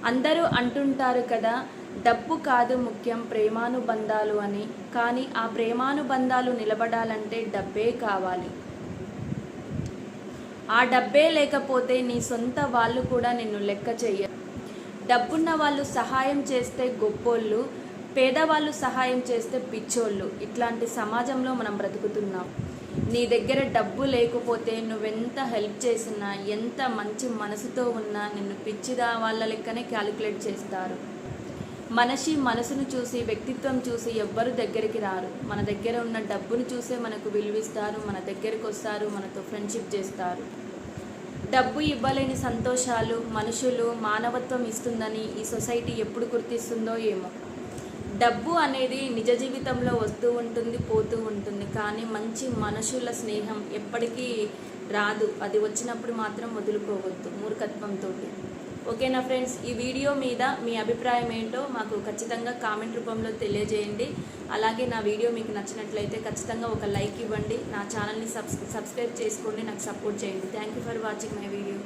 అందరూ అంటుంటారు కదా, డబ్బు కాదు ముఖ్యం ప్రేమానుబంధాలు అని. కానీ ఆ ప్రేమానుబంధాలు నిలబడాలంటే డబ్బే కావాలి. ఆ డబ్బే లేకపోతే నీ సొంత వాళ్ళు కూడా నిన్ను లెక్క చెయ్యరు. డబ్బున్న వాళ్ళు సహాయం చేస్తే గొప్పోళ్ళు, పేదవాళ్ళు సహాయం చేస్తే పిచ్చోళ్ళు. ఇట్లాంటి సమాజంలో మనం బ్రతుకుతున్నాం. నీ దగ్గర డబ్బు లేకపోతే నువ్వెంత హెల్ప్ చేసినా, ఎంత మంచి మనసుతో ఉన్నా నిన్ను పిచ్చిదా వాళ్ళ లెక్కనే క్యాలిక్యులేట్ చేస్తారు. మనిషి మనసును చూసి, వ్యక్తిత్వం చూసి ఎవ్వరు దగ్గరికి రారు. మన దగ్గర ఉన్న డబ్బును చూసే మనకు విలువిస్తారు, మన దగ్గరికి వస్తారు, మనతో ఫ్రెండ్షిప్ చేస్తారు. డబ్బు ఇవ్వలేని సంతోషాలు మనుషులు, మానవత్వం ఇస్తుందని ఈ సొసైటీ ఎప్పుడు గుర్తిస్తుందో ఏమో. డబ్బు అనేది నిజ జీవితంలో వస్తూ ఉంటుంది, పోతూ ఉంటుంది. కానీ మంచి మనుషుల స్నేహం ఎప్పటికీ రాదు. అది వచ్చినప్పుడు మాత్రం వదులుకోవద్దు మూర్ఖత్వంతో. ఓకేనా ఫ్రెండ్స్, ఈ వీడియో మీద మీ అభిప్రాయం ఏంటో మాకు ఖచ్చితంగా కామెంట్ రూపంలో తెలియజేయండి. అలాగే నా వీడియో మీకు నచ్చినట్లయితే ఖచ్చితంగా ఒక లైక్ ఇవ్వండి. నా ఛానల్ని సబ్స్క్రైబ్ చేసుకోండి, నాకు సపోర్ట్ చేయండి. Thank you for watching my video.